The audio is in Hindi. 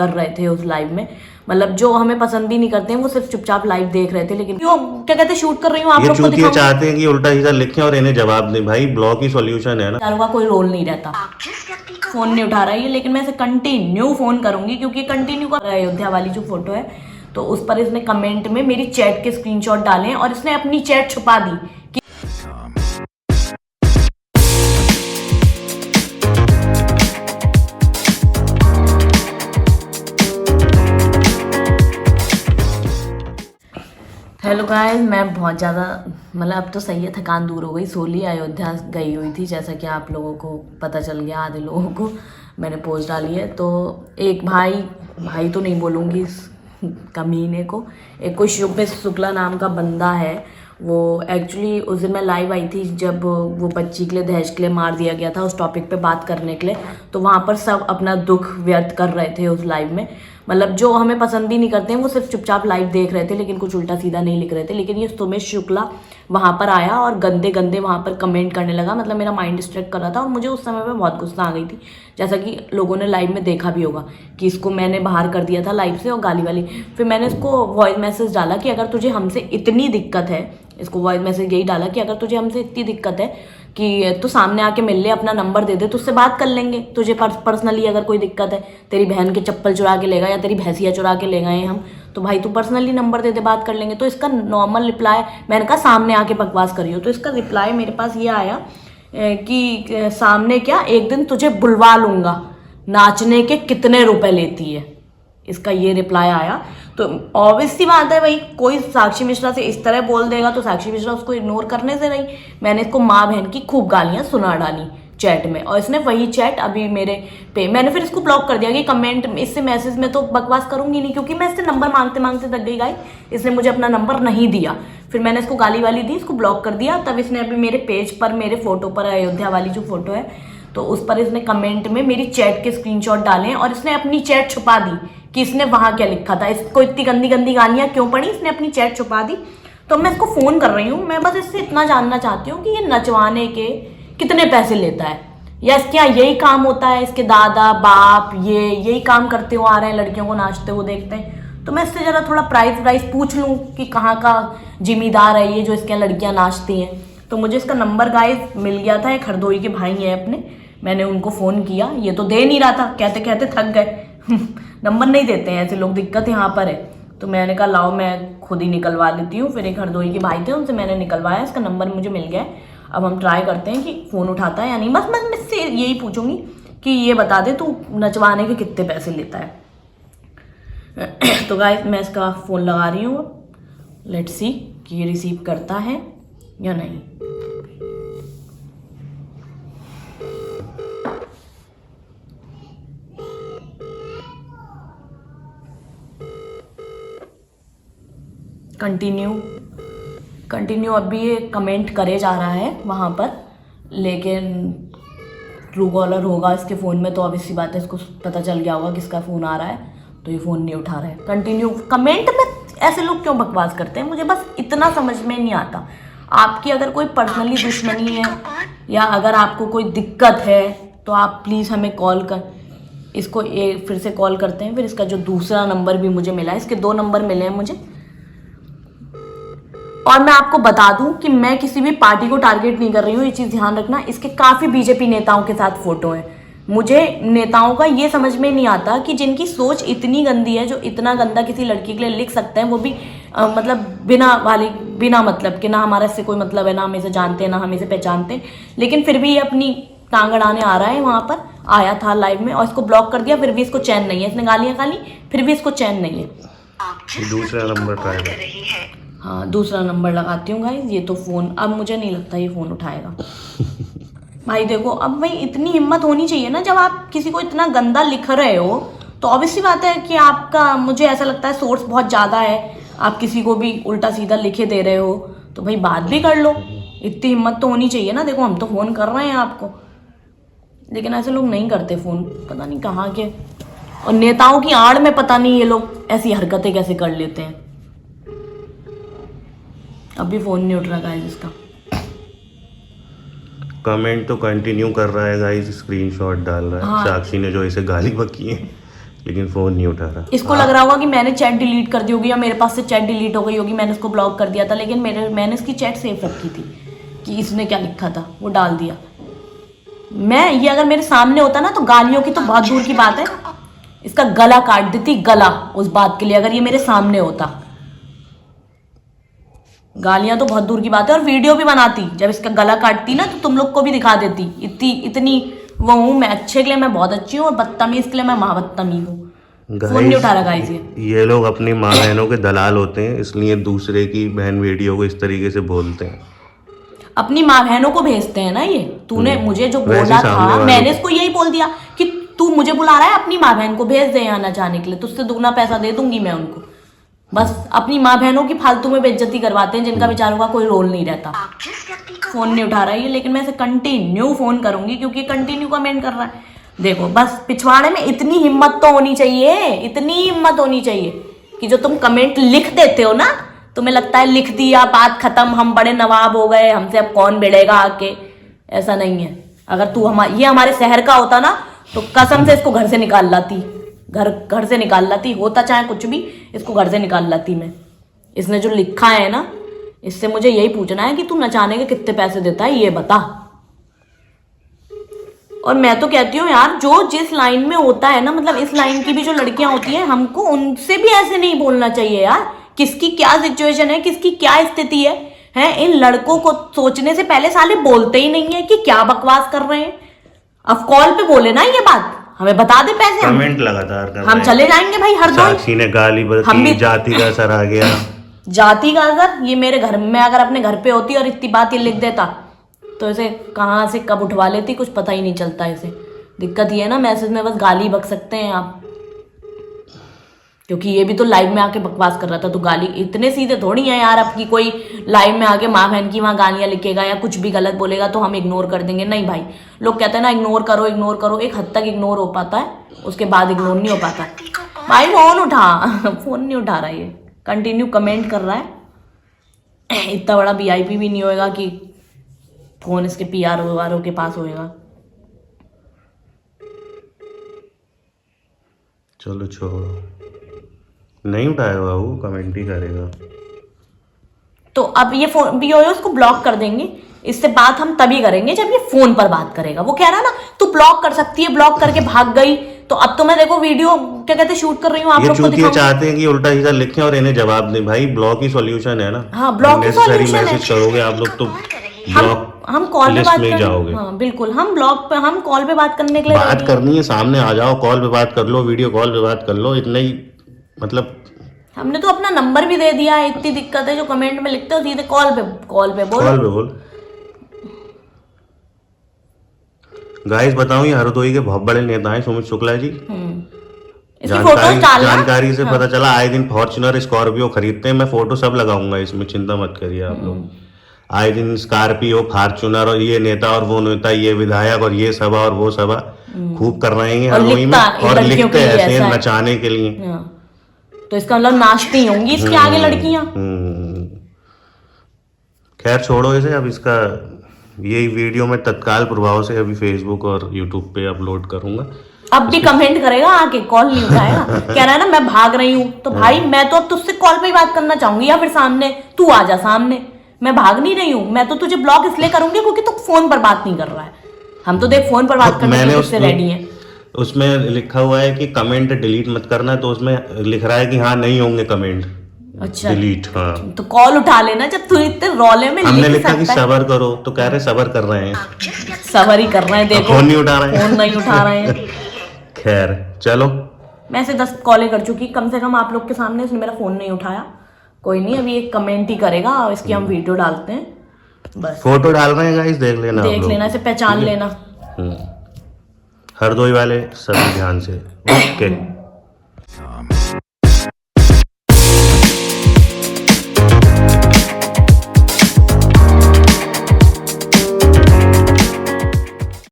कर रहे थे उस लाइव में। मतलब जो हमें पसंद ही नहीं करते हैं वो सिर्फ चुपचाप लाइव देख रहे थे। लेकिन क्यों क्या कहते हैं शूट कर रही हूँ आप ये लोग को चूतिए दिखाऊं। चाहते हैं कि उल्टा सीधा लिखें और इन्हें जवाब दें। भाई ब्लॉग ही सॉल्यूशन है ना। चारों का कोई रोल नहीं रहता। फोन नहीं उठा रहा है ये, लेकिन मैं इसे कंटिन्यू फोन करूंगी क्योंकि कंटिन्यू कर रहा है। अयोध्या वाली जो फोटो है तो उस पर इसने कमेंट में मेरी चैट के स्क्रीनशॉट डाले और इसने अपनी चैट छुपा दी कि हेलो गाइस, मैं बहुत ज़्यादा मतलब अब तो सही है, थकान दूर हो गई। सोली अयोध्या गई हुई थी, जैसा कि आप लोगों को पता चल गया, आधे लोगों को मैंने पोस्ट डाली है। तो एक भाई तो नहीं बोलूँगी इस कमीने को, एक कोई शुभ शुक्ला नाम का बंदा है। वो एक्चुअली उस दिन मैं लाइव आई थी जब वो बच्ची के लिए दहेज के लिए मार दिया गया था, उस टॉपिक पे बात करने के लिए। तो वहाँ पर सब अपना दुख व्यक्त कर रहे थे उस लाइव में। मतलब जो हमें पसंद ही नहीं करते हैं वो सिर्फ चुपचाप लाइव देख रहे थे, लेकिन कुछ उल्टा सीधा नहीं लिख रहे थे। लेकिन ये सुमेश शुक्ला वहाँ पर आया और गंदे गंदे वहाँ पर कमेंट करने लगा। मतलब मेरा माइंड डिस्ट्रैक्ट कर रहा था और मुझे उस समय पे बहुत गुस्सा आ गई थी। जैसा कि लोगों ने लाइव में देखा भी होगा कि इसको मैंने बाहर कर दिया था लाइव से और गाली वाली। फिर मैंने इसको वॉइस मैसेज डाला कि अगर तुझे हमसे इतनी दिक्कत है, इसको वॉइस मैसेज यही डाला कि अगर तुझे हमसे इतनी दिक्कत है कि तू सामने आके मिल ले, अपना नंबर दे दे, तुझसे बात कर लेंगे। तुझे पर्सनली अगर कोई दिक्कत है, तेरी बहन के चप्पल चुरा के ले गए या तेरी भैंसिया चुरा के ले गए हम, तो भाई तू पर्सनली नंबर दे दे, बात कर लेंगे। तो इसका नॉर्मल रिप्लाई, मैंने कहा सामने आके बकवास करियो, तो इसका रिप्लाई मेरे पास ये आया कि सामने क्या, एक दिन तुझे बुलवा लूंगा, नाचने के कितने रुपए लेती है। इसका ये रिप्लाई आया। तो ऑब्वियस सी बात है भाई, कोई साक्षी मिश्रा से इस तरह बोल देगा तो साक्षी मिश्रा उसको इग्नोर करने से रही। मैंने इसको माँ बहन की खूब गालियां सुना डाली चैट में, और इसने वही चैट अभी मेरे पे, मैंने फिर इसको ब्लॉक कर दिया कि कमेंट में इससे मैसेज में तो बकवास करूंगी नहीं, क्योंकि मैं इससे नंबर मांगते मांगते थक गई गाइस। इसने मुझे अपना नंबर नहीं दिया, फिर मैंने इसको गाली वाली दी, इसको ब्लॉक कर दिया। तब इसने अभी मेरे पेज पर, मेरे फोटो पर, अयोध्या वाली जो फोटो है तो उस पर इसने कमेंट में मेरी चैट के स्क्रीनशॉट डाले और इसने अपनी चैट छुपा दी कि इसने वहां क्या लिखा था। इसको इतनी गंदी गंदी गालियां क्यों पड़ी, इसने अपनी चैट छुपा दी। तो मैं इसको फोन कर रही हूँ। मैं बस इससे इतना जानना चाहती हूँ कि ये नचवाने के कितने पैसे लेता है, या इसके यहाँ यही काम होता है, इसके दादा बाप ये यही काम करते हुए आ रहे हैं, लड़कियों को नाचते हुए देखते हैं। तो मैं इससे जरा थोड़ा प्राइस पूछ लूँ कि कहाँ का जिम्मेदार है ये जो इसके यहाँ लड़कियां नाचती हैं। तो मुझे इसका नंबर गाइस मिल गया था, एक हरदोई के भाई है अपने, मैंने उनको फ़ोन किया, ये तो दे नहीं रहा था, कहते कहते थक गए नंबर नहीं देते हैं ऐसे लोग, दिक्कत यहाँ पर है। तो मैंने कहा लाओ मैं खुद ही निकलवा लेती हूँ। फिर एक हरदोई के भाई थे, उनसे मैंने निकलवाया, इसका नंबर मुझे मिल गया है। अब हम ट्राई करते हैं कि फ़ोन उठाता है या नहीं। बस मैं इससे यही पूछूंगी कि ये बता दे तू नचवाने के कितने पैसे लेता है तो गाइस मैं इसका फ़ोन लगा रही हूँ, लेट्स सी कि ये रिसीव करता है या नहीं। कंटिन्यू अभी ये कमेंट करे जा रहा है वहाँ पर, लेकिन ट्रू कॉलर होगा इसके फ़ोन में तो ऑब्वियस सी बात है, इसको पता चल गया होगा किसका फ़ोन आ रहा है, तो ये फ़ोन नहीं उठा रहा है। कंटिन्यू कमेंट में ऐसे लोग क्यों बकवास करते हैं, मुझे बस इतना समझ में नहीं आता। आपकी अगर कोई पर्सनली दुश्मनी है या अगर आपको कोई दिक्कत है तो आप प्लीज़ हमें कॉल कर, इसको फिर से कॉल करते हैं। फिर इसका जो दूसरा नंबर भी मुझे मिला है, इसके 2 नंबर मिले हैं मुझे। और मैं आपको बता दूं कि मैं किसी भी पार्टी को टारगेट नहीं कर रही हूँ, ये चीज़ ध्यान रखना। इसके काफ़ी बीजेपी नेताओं के साथ फोटो हैं। मुझे नेताओं का ये समझ में नहीं आता कि जिनकी सोच इतनी गंदी है, जो इतना गंदा किसी लड़की के लिए लिख सकते हैं, वो भी मतलब बिना मतलब कि ना हमारा इससे कोई मतलब है, ना हम इसे जानते हैं, ना हम इसे पहचानते हैं, लेकिन फिर भी ये अपनी टांग अड़ाने आ रहा है। वहाँ पर आया था लाइव में और इसको ब्लॉक कर दिया, फिर भी इसको चैन नहीं है। इसने गालियाँ खा ली, फिर भी इसको चैन नहीं है। दूसरा नंबर ट्राई कर रही है। हाँ, दूसरा नंबर लगाती हूँ गाइस। ये तो फ़ोन, अब मुझे नहीं लगता ये फ़ोन उठाएगा भाई देखो, अब भाई इतनी हिम्मत होनी चाहिए ना, जब आप किसी को इतना गंदा लिख रहे हो तो ऑब्वियस सी बात है कि आपका, मुझे ऐसा लगता है सोर्स बहुत ज़्यादा है। आप किसी को भी उल्टा सीधा लिखे दे रहे हो तो भाई बात भी कर लो, इतनी हिम्मत तो होनी चाहिए ना। देखो हम तो फ़ोन कर रहे हैं आपको, लेकिन ऐसे लोग नहीं करते फ़ोन, पता नहीं कहाँ के, और नेताओं की आड़ में पता नहीं ये लोग ऐसी हरकतें कैसे कर लेते हैं। अभी फ़ोन नहीं उठ रहा गाइस इसका। कमेंट तो कंटिन्यू कर रहा है गाइस, स्क्रीनशॉट डाल रहा है। हाँ। साक्षी ने जो इसे गाली बकी है लेकिन फोन नहीं उठा रहा। इसको लग रहा होगा कि मैंने चैट डिलीट कर दी होगी या मेरे पास से चैट डिलीट हो गई होगी, मैंने उसको ब्लॉक कर दिया था, लेकिन मैंने इसकी चैट सेव रखी थी कि इसने क्या लिखा था वो डाल दिया। ये अगर मेरे सामने होता ना तो गालियों की तो बहुत दूर की बात है, इसका गला काट देती, गला, उस बात के लिए अगर ये मेरे सामने होता। गालियां तो बहुत दूर की बात है, और वीडियो भी बनाती जब इसका गला काटती ना तो तुम लोग को भी दिखा देती। इतनी वो हूँ मैं, अच्छे के लिए मैं बहुत अच्छी हूँ और बदतमीज के लिए मैं महाबदतमीज हूँ। फोन नहीं उठा रहा गाइस ये लोग अपनी माँ बहनों के दलाल होते हैं, इसलिए दूसरे की बहन वीडियो को इस तरीके से बोलते हैं। अपनी माँ बहनों को भेजते हैं ना ये। तूने मुझे जो वैसे बोला सामने था, वालों मैंने इसको यही बोल दिया कि तू मुझे बुला रहा है, अपनी माँ बहन को भेज दे यहाँ ना जाने के लिए, तुझसे दुगना पैसा दे दूंगी मैं उनको। बस अपनी माँ बहनों की फालतू में बेइज्जती करवाते हैं, जिनका बेचारों का कोई रोल नहीं रहता। फोन नहीं उठा रहा है ये, लेकिन मैं इसे कंटिन्यू फोन करूंगी क्योंकि कंटिन्यू कमेंट कर रहा है। देखो बस पिछवाड़े में इतनी हिम्मत तो होनी चाहिए, इतनी हिम्मत होनी चाहिए कि जो तुम कमेंट लिख देते हो ना, तुम्हें लगता है लिख दिया बात खत्म, हम बड़े नवाब हो गए, हमसे अब कौन भिड़ेगा आके। ऐसा नहीं है। अगर तू ये हमारे शहर का होता ना तो कसम से इसको घर से निकाल लाती, घर से निकाल लाती, होता चाहे कुछ भी, इसको घर से निकाल लाती मैं। इसने जो लिखा है ना, इससे मुझे यही पूछना है कि तू नचाने के कितने पैसे देता है ये बता। और मैं तो कहती हूँ यार, जो जिस लाइन में होता है ना, मतलब इस लाइन की भी जो लड़कियां होती हैं, हमको उनसे भी ऐसे नहीं बोलना चाहिए यार। किसकी क्या सिचुएशन है, किसकी क्या स्थिति है, इन लड़कों को सोचने से पहले साले बोलते ही नहीं है कि क्या बकवास कर रहे हैं। अब कॉल पे बोले ना ये बात, हमें बता दे पैसे, कमेंट लगातार कर हम चले जाएंगे भाई हर दो। साक्षी ने गाली बकती, जाति का असर आ गया। जाति का असर, ये मेरे घर में अगर अपने घर पे होती और इतनी बात ये लिख देता तो इसे कहाँ से कब उठवा लेती, कुछ पता ही नहीं चलता इसे। दिक्कत ये है ना, मैसेज में बस गाली बक सकते हैं आप, क्योंकि ये भी तो लाइव में आके बकवास कर रहा था, तो गाली इतने सीधे थोड़ी है यार। अब की कोई लाइव में आके माँ बहन की वहाँ गालियाँ लिखेगा या कुछ भी गलत बोलेगा तो हम इग्नोर कर देंगे? नहीं भाई, लोग कहते हैं ना इग्नोर करो इग्नोर करो, एक हद तक इग्नोर हो पाता है, उसके बाद इग्नोर नहीं हो पाता। भाई फोन उठा, फोन नहीं उठा रहा है ये, कंटिन्यू कमेंट कर रहा है। इतना बड़ा VIP भी नहीं होएगा कि फोन इसके PRO वारों के पास होएगा। चलो छोड़ो, नहीं उठाएगा वो, कमेंट ही करेगा। तो अब ये फोन भी हो, उसको ब्लॉक कर देंगे। इससे बात हम तभी करेंगे जब ये फोन पर बात करेगा। वो कह रहा ना तू ब्लॉक कर सकती है, ब्लॉक करके भाग गई, तो अब तो मैं देखो वीडियो क्या कहते शूट कर रही हूँ, आप लोग को दिखाऊंगी। चाहते हैं कि उल्टा सीधा लिखें और इन्हें जवाब दें। भाई ब्लॉक ही सॉल्यूशन है ना। हाँ, ब्लॉक ही सॉल्यूशन है। मैसेज करोगे आप लोग तो हम कॉल पे बात जाओगे। हाँ बिल्कुल, हम ब्लॉक पे, हम कॉल पे बात करने के लिए बात करनी है, सामने आ जाओ, कॉल पे बात कर लो, वीडियो कॉल पे बात कर लो, इतना ही। मतलब हमने तो अपना नंबर भी दे दिया है। इतनी दिक्कत है जो कमेंट में लिखते हो, सीधे कॉल पे बोल। गाइस बताऊं, ये हरदोई के बहुत बड़े नेता हैं सुमित शुक्ला जी। जानकारी से पता चला आए दिन फॉर्च्यूनर स्कॉर्पियो खरीदते हैं। मैं फोटो सब लगाऊंगा इसमें, चिंता मत करिए आप लोग। आए दिन स्कॉर्पियो, फॉर्च्यूनर, और ये नेता और वो नेता, ये विधायक और ये सभा और वो सभा खूब कर रहे हैं हरदोई में, और लिखते ऐसे नचाने के लिए। तो इसका मतलब नाचती होंगी इसके आगे लड़कियां। खैर छोड़ो इसे। अब इसका ये वीडियो मैं तत्काल प्रभाव से अभी फेसबुक और यूट्यूब पे अपलोड करूंगा। अब भी कमेंट करेगा आके, कॉल नहीं उठाएगा। कह रहा है ना मैं भाग रही हूँ, तो भाई मैं तो अब तुझसे कॉल पे ही बात करना चाहूंगी, या फिर सामने तू आ जा सामने। मैं भाग नहीं रही हूँ, मैं तो तुझे ब्लॉक इसलिए करूंगी क्योंकि तू फोन पर बात नहीं कर रहा है। हम तो देख फोन पर बात करने के लिए उससे रेडी हैं। उसमें लिखा हुआ है कि कमेंट डिलीट मत करना, तो उसमें लिख रहा है कि हाँ नहीं होंगे कमेंट डिलीट। हाँ तो कॉल उठा लेना जब तू इतने रौले में। हमने लिखा कि सबर करो, तो कह रहे सबर कर रहे हैं। सबर ही कर रहे हैं, देखो फोन नहीं उठा रहे हैं, फोन नहीं उठा रहे हैं। खैर चलो, मैं से 10 कॉलें कर चुकी कम से कम आप लोग के सामने, इसने मेरा फोन नहीं उठाया। कोई नहीं, अभी एक कमेंट ही करेगा, इसकी हम वीडियो डालते हैं, बस फोटो डाल रहे हैं गाइस, देख लेना, इसे पहचान लेना। हरदोई वाले सभी ध्यान से। ओके।